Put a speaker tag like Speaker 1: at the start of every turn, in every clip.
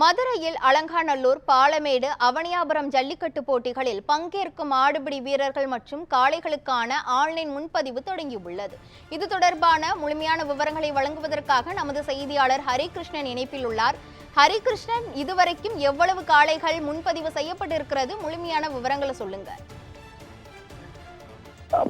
Speaker 1: மதுரையில் அலங்காநல்லூர், பாலமேடு, அவனியாபுரம் ஜல்லிக்கட்டு போட்டிகளில் பங்கேற்கும் ஆடுபிடி வீரர்கள் மற்றும் காளைகளுக்கான ஆன்லைன் முன்பதிவு தொடங்கியுள்ளது. இது தொடர்பான முழுமையான விவரங்களை வழங்குவதற்காக நமது செய்தியாளர் ஹரிகிருஷ்ணன் இணைப்பில் உள்ளார். ஹரிகிருஷ்ணன், இதுவரைக்கும் எவ்வளவு காளைகள் முன்பதிவு செய்யப்பட்டிருக்கிறது? முழுமையான விவரங்களை சொல்லுங்க.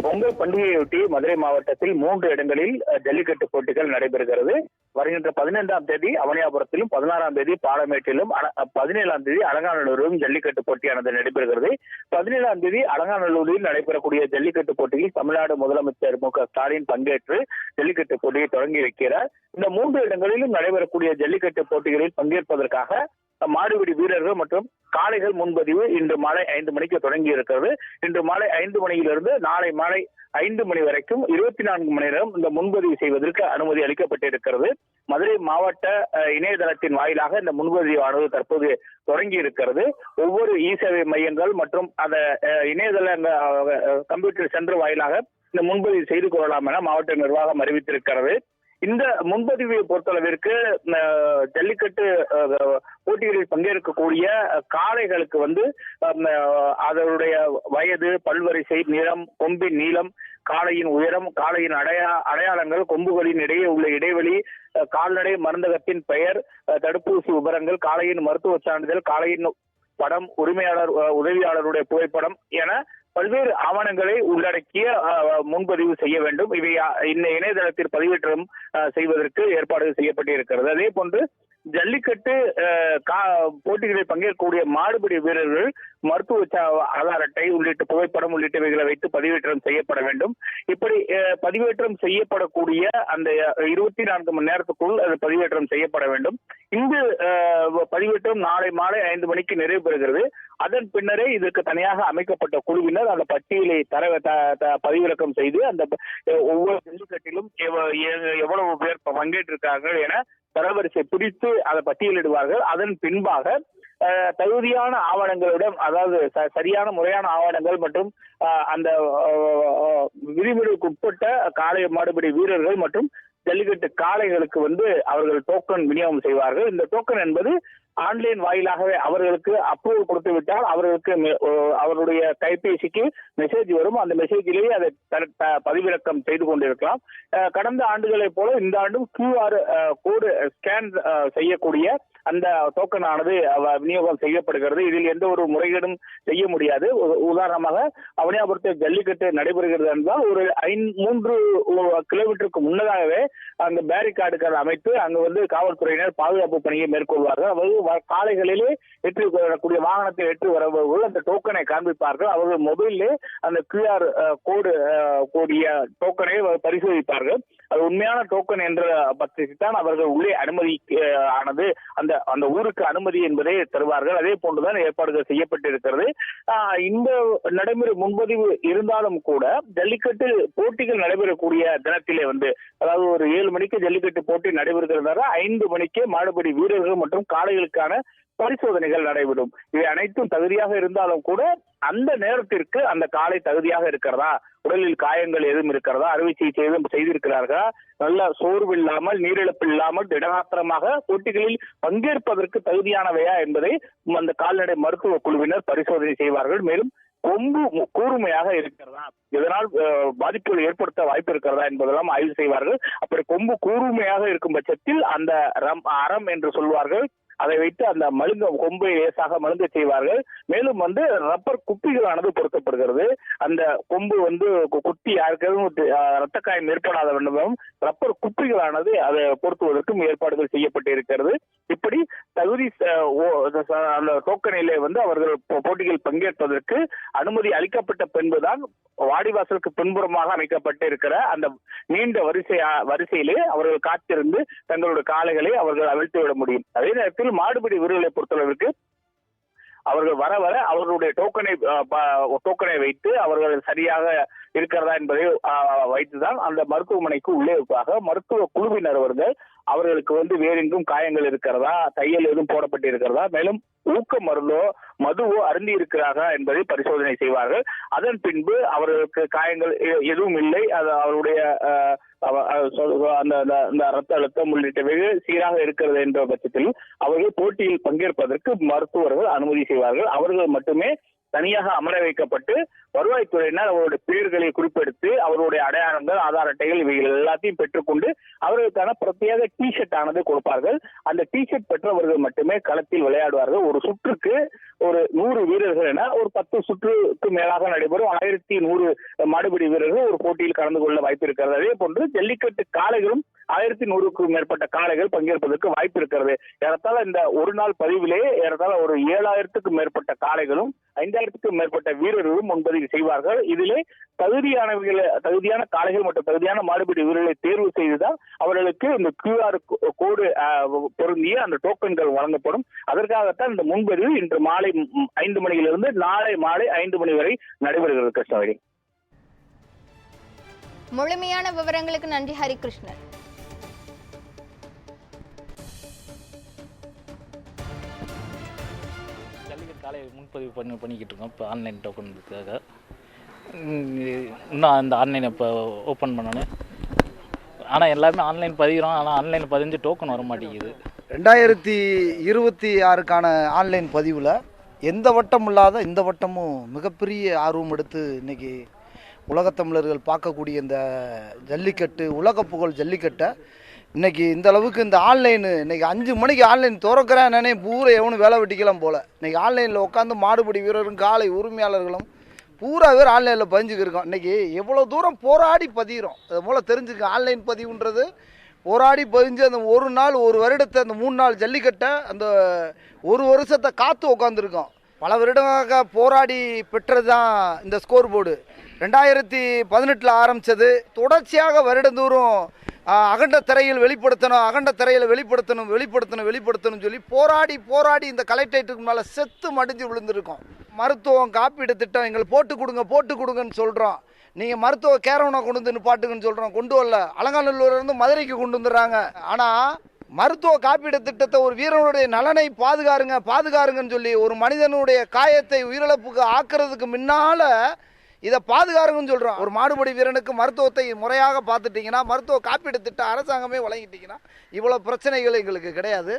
Speaker 2: பொங்கல் பண்டிகையொட்டி மதுரை மாவட்டத்தில் 3 இடங்களில் ஜல்லிக்கட்டு போட்டிகள் நடைபெறுகிறது. வருகின்ற 15ஆம் தேதி அவனியாபுரத்திலும், 16ஆம் தேதி பாலமேட்டிலும், 17ஆம் தேதி அலங்காநல்லூரிலும் ஜல்லிக்கட்டு போட்டியானது நடைபெறுகிறது. 17ஆம் தேதி அலங்காநல்லூரில் நடைபெறக்கூடிய ஜல்லிக்கட்டு போட்டியில் தமிழ்நாடு முதலமைச்சர் மு.க.ஸ்டாலின் பங்கேற்று ஜல்லிக்கட்டு போட்டியை தொடங்கி வைக்கிறார். இந்த 3 இடங்களிலும் நடைபெறக்கூடிய ஜல்லிக்கட்டு போட்டிகளில் பங்கேற்பதற்காக மாடுபிடி வீரர்கள் மற்றும் காளைகள் முன்பதிவு இன்று மாலை 5 மணிக்கு தொடங்கி இருக்கிறது. இன்று மாலை 5 மணியிலிருந்து நாளை மாலை 5 மணி வரைக்கும் 24 மணி நேரம் இந்த முன்பதிவு செய்வதற்கு அனுமதி அளிக்கப்பட்டிருக்கிறது. மதுரை மாவட்ட இணையதளத்தின் வாயிலாக இந்த முன்பதிவானது தற்போது தொடங்கி இருக்கிறது. ஒவ்வொரு இ-சேவை மையங்கள் மற்றும் அந்த இணையதள கம்ப்யூட்டர் சென்டர் வாயிலாக இந்த முன்பதிவு செய்து கொள்ளலாம் என மாவட்ட நிர்வாகம் அறிவித்திருக்கிறது. இந்த முன்பதிவை பொறுத்தளவிற்கு ஜல்லிக்கட்டு போட்டிகளில் பங்கேற்கக்கூடிய காளைகளுக்கு அதனுடைய வயது, பல்வரிசை, நிறம், கொம்பின் நீளம், காளையின் உயரம், காளையின் அடையாளங்கள், கொம்புகளின் இடையே உள்ள இடைவெளி, கால்நடை மருந்தகத்தின் பெயர், தடுப்பூசி விவரங்கள், காளையின் மருத்துவ சான்றிதழ், காளையின் படம், உரிமையாளர் உதவியாளருடைய புகைப்படம் என பல்வேறு ஆவணங்களை உள்ளடக்கிய முன்பதிவு செய்ய வேண்டும். இவை இந்த இணையதளத்தில் பதிவேற்றம் செய்வதற்கு ஏற்பாடு செய்யப்பட்டிருக்கிறது. அதே போன்று ஜல்லிக்கட்டு போட்டிகளில் பங்கேற்கக்கூடிய மாடுபிடி வீரர்கள் மருத்துவ ஆதார் அட்டை உள்ளிட்ட புகைப்படம் உள்ளிட்டவைகளை வைத்து பதிவேற்றம் செய்யப்பட வேண்டும். இப்படி பதிவேற்றம் செய்யப்படக்கூடிய அந்த 24 மணி நேரத்துக்குள் அது பதிவேற்றம் செய்யப்பட வேண்டும். இந்த பதிவேற்றம் நாளை மாலை 5 மணிக்கு நிறைவு பெறுகிறது. அதன் பின்னரே இதற்கு தனியாக அமைக்கப்பட்ட குழுவினர் அந்த பட்டியலை பதிவிறக்கம் செய்து அந்த ஒவ்வொரு ஜல்லிக்கட்டிலும் எவ்வளவு பேர் பங்கேற்றிருக்கார்கள் என தரவரிசை பிடித்து அதை பட்டியலிடுவார்கள். அதன் பின்பாக தகுதியான ஆவணங்களுடன், அதாவது சரியான முறையான ஆவணங்கள் மற்றும் அந்த விதிமுறைக்கு உட்பட்ட காளை மாடுபிடி வீரர்கள் மற்றும் ஜல்லிக்கட்டு காளைகளுக்கு அவர்கள் டோக்கன் விநியோகம் செய்வார்கள். இந்த டோக்கன் என்பது ஆன்லைன் வாயிலாகவே அவர்களுக்கு அப்ரூவல் கொடுத்து விட்டால் அவர்களுக்கு அவருடைய கைபேசிக்கு மெசேஜ் வரும். அந்த மெசேஜிலேயே அதை பதிவிறக்கம் செய்து கொண்டிருக்கலாம். கடந்த ஆண்டுகளை போல இந்த ஆண்டும் QR கோடு ஸ்கேன் செய்யக்கூடிய அந்த டோக்கன் ஆனது விநியோகம் செய்யப்படுகிறது. இதில் எந்த ஒரு முறைகேடும் செய்ய முடியாது. உதாரணமாக அவனியாபுரத்தில் ஜல்லிக்கட்டு நடைபெறுகிறது என்றால் ஒரு 3 கிலோமீட்டருக்கு முன்னதாகவே அந்த பேரிகார்டுகள் அமைத்து அங்கு காவல்துறையினர் பாதுகாப்பு பணியை மேற்கொள்வார்கள். அதாவது காளைகளிலே ஏற்றி வரக்கூடிய வாகனத்தை ஏற்றி வரவர்கள் அந்த டோக்கனை காண்பிப்பார்கள். அவர்கள் மொபைலிலே அந்த QR கோடு கூடிய டோக்கனை பரிசோதிப்பார்கள். அது உண்மையான டோக்கன் என்ற பட்சத்தில் அவர்கள் உள்ளே அனுமதி ஆனது அந்த ஊருக்கு அனுமதி என்பதை தருவார்கள். அதே போன்றுதான் ஏற்பாடுகள் செய்யப்பட்டிருக்கிறது. இந்த நடைமுறை முன்பதிவு இருந்தாலும் கூட ஜல்லிக்கட்டு போட்டிகள் நடைபெறக்கூடிய தினத்திலே அதாவது ஒரு 7 மணிக்கு ஜல்லிக்கட்டு போட்டி நடைபெறுகிறதா 5 மணிக்கு மாடுபிடி வீரர்கள் மற்றும் காளைகளுக்கான பரிசோதனைகள் நடைபெறும். இவை அனைத்தும் தகுதியாக இருந்தாலும் கூட அந்த நேரத்திற்கு அந்த காளை தகுதியாக இருக்கிறதா, உடலில் காயங்கள் எதுவும் இருக்கிறதா, அறுவை சிகிச்சை எதுவும் செய்திருக்கிறார்களா, நல்ல சோர்வு இல்லாமல், நீரிழப்பு இல்லாமல் திடகாத்திரமாக போட்டிகளில் பங்கேற்பதற்கு தகுதியானவையா என்பதை அந்த கால்நடை மருத்துவ குழுவினர் பரிசோதனை செய்வார்கள். மேலும் கொம்பு கூர்மையாக இருக்கிறதா, இதனால் பாதிப்புகள் ஏற்படுத்த வாய்ப்பு இருக்கிறதா என்பதெல்லாம் ஆய்வு செய்வார்கள். அப்படி கொம்பு கூர்மையாக இருக்கும் பட்சத்தில் அந்த அறம் என்று சொல்வார்கள், அதை வைத்து அந்த கொம்பை லேசாக மழுங்க செய்வார்கள். மேலும் ரப்பர் குப்பிகளானது பொருத்தப்படுகிறது. அந்த கொம்பு குட்டி யாருக்கும் ரத்த காயம் ஏற்படாத வேண்டும் ரப்பர் குப்பிகளானது அதை பொருத்துவதற்கும் ஏற்பாடுகள் செய்யப்பட்டு இருக்கிறது. இப்படி தகுதி அந்த டோக்கனிலே அவர்கள் போட்டிகள் பங்கேற்பதற்கு அனுமதி அளிக்கப்பட்ட பின்புதான் வாடிவாசலுக்கு பின்புறமாக அமைக்கப்பட்டு இருக்கிற அந்த நீண்ட வரிசையிலே அவர்கள் காத்திருந்து தங்களுடைய காளைகளை அவர்கள் அவிழ்த்து விட முடியும். அதே நேரத்தில் மாடுபிடி வீரர்களை பொறுத்தளவிற்கு அவர்கள் வர அவர்களுடைய டோக்கனை வைத்து அவர்கள் சரியாக இருக்கிறதா என்பதை வைத்துதான் அந்த மருத்துவமனைக்கு உள்ளே வைப்பாக மருத்துவ குழுவினர் அவர்கள் அவர்களுக்கு வேறு எங்கும் காயங்கள் இருக்கிறதா, தையல் எதுவும் போடப்பட்டு இருக்கிறதா, மேலும் ஊக்க மருந்தோ மதுவோ அருந்தி இருக்கிறாரா என்பதை பரிசோதனை செய்வார்கள். அதன் பின்பு அவர்களுக்கு காயங்கள் எதுவும் இல்லை, அது அவருடைய அந்த ரத்த அழுத்தம் உள்ளிட்டவை சீராக இருக்கிறது என்ற பட்சத்தில் அவர்கள் போட்டியில் பங்கேற்பதற்கு மருத்துவர்கள் அனுமதி செய்வார்கள். அவர்கள் மட்டுமே தனியாக அமர வைக்கப்பட்டு வருவாய்த்துறையினர் அவருடைய பெயர்களை குறிப்பெடுத்து அவருடைய அடையாளங்கள், ஆதார் அட்டைகள் இவைகள் எல்லாத்தையும் பெற்றுக்கொண்டு அவர்களுக்கான பிரத்யேக டிஷர்ட் ஆனது கொடுப்பார்கள். அந்த டிஷர்ட் பெற்றவர்கள் மட்டுமே களத்தில் விளையாடுவார்கள். ஒரு சுற்றுக்கு ஒரு 100 வீரர்கள் என ஒரு 10 சுற்றுக்கு மேலாக நடைபெறும் 1100 மாடுபிடி வீரர்கள் ஒரு போட்டியில் கலந்து கொள்ள வாய்ப்பு இருக்கிறது. அதே போன்று ஜல்லிக்கட்டு காளைகளும் 1100க்கும் மேற்பட்ட காளைகள் பங்கேற்பதற்கு வாய்ப்பு இருக்கிறது. ஏறத்தாழ இந்த ஒரு நாள் பதிவிலேயே ஏறத்தாழ ஒரு 7000க்கும் மேற்பட்ட காளைகளும் 5000க்கும் மேற்பட்ட வீரர்களும் முன்பதிவு செய்வார்கள். இதிலே தகுதியான காளைகள் மற்றும் தகுதியான மாடுபிடி வீரர்களை தேர்வு செய்துதான் அவர்களுக்கு இந்த QR கோடு பொருந்திய அந்த டோக்கன்கள் வழங்கப்படும். அதற்காகத்தான் இந்த முன்பதிவு இன்று மாலை 5 மணியிலிருந்து நாளை மாலை 5 மணி வரை நடைபெறுகிறது. கிருஷ்ணவேணி,
Speaker 1: முழுமையான விவரங்களுக்கு நன்றி ஹரிகிருஷ்ணன்.
Speaker 3: காலை முன்பதிவு பண்ணிக்கிட்டு இருக்கோம். இப்போ ஆன்லைன் டோக்கனுக்காக இன்னும் அந்த ஆன்லைனை இப்போ ஓப்பன் பண்ணணும். ஆனால் எல்லாருமே ஆன்லைன் பதிகிறோம், ஆனால் ஆன்லைனில் பதிஞ்சு டோக்கன் வர மாட்டேங்குது.
Speaker 4: 2026க்கான ஆன்லைன் பதிவில் எந்த வட்டம் இல்லாத இந்த வட்டமும் மிகப்பெரிய ஆர்வம் எடுத்து இன்றைக்கி உலகத்தமிழர்கள் பார்க்கக்கூடிய இந்த ஜல்லிக்கட்டு, உலக புகழ் ஜல்லிக்கட்டை இன்றைக்கி இந்த அளவுக்கு இந்த ஆன்லைனு இன்றைக்கி 5 மணிக்கு ஆன்லைன் திறக்கிறேன் என்னன்னே பூரா எவனும் வேலை வெட்டிக்கலாம் போல். இன்றைக்கி ஆன்லைனில் உட்காந்து மாடுபிடி வீரரும் காளை உரிமையாளர்களும் பூரா பேர் ஆன்லைனில் பதிஞ்சுக்கிருக்கோம். இன்றைக்கி எவ்வளோ தூரம் போராடி பதிகிறோம் அது போல் தெரிஞ்சுக்க. ஆன்லைன் பதிவுன்றது போராடி பதிஞ்சு அந்த ஒரு நாள் ஒரு வருடத்தை அந்த 3 நாள் ஜல்லிக்கட்டை அந்த ஒரு வருஷத்தை காத்து உட்காந்துருக்கோம். பல வருடமாக போராடி பெற்றது தான் இந்த ஸ்கோர் போர்டு. 2018 ஆரம்பித்தது, தொடர்ச்சியாக வருடந்தோறும் அகண்ட திரையில் வெளிப்படுத்தணும் சொல்லி போராடி இந்த கலெக்டரேட்டுக்கு முன்னால் செத்து மடிஞ்சு விழுந்திருக்கோம். மருத்துவம் காப்பீடு திட்டம் எங்களை போட்டு கொடுங்கன்னு சொல்கிறோம். நீங்கள் மருத்துவ கேரவனை கொண்டு வந்து நிப்பாட்டுங்கன்னு சொல்கிறோம், கொண்டு வரல. அலங்காநல்லூர்லேருந்து மதுரைக்கு கொண்டு வந்துடுறாங்க. ஆனால் மருத்துவ காப்பீடு திட்டத்தை ஒரு வீரனுடைய நலனை பாதுகாருங்கன்னு சொல்லி ஒரு மனிதனுடைய காயத்தை உயிரிழப்புக்கு ஆக்குறதுக்கு முன்னால் இதை பாதுகாருங்கன்னு சொல்கிறோம். ஒரு மாடுபிடி வீரனுக்கு மருத்துவத்தை முறையாக பார்த்துட்டிங்கன்னா, மருத்துவ காப்பீடு திட்டம் அரசாங்கமே வழங்கிட்டிங்கன்னா இவ்வளோ பிரச்சனைகள் எங்களுக்கு கிடையாது.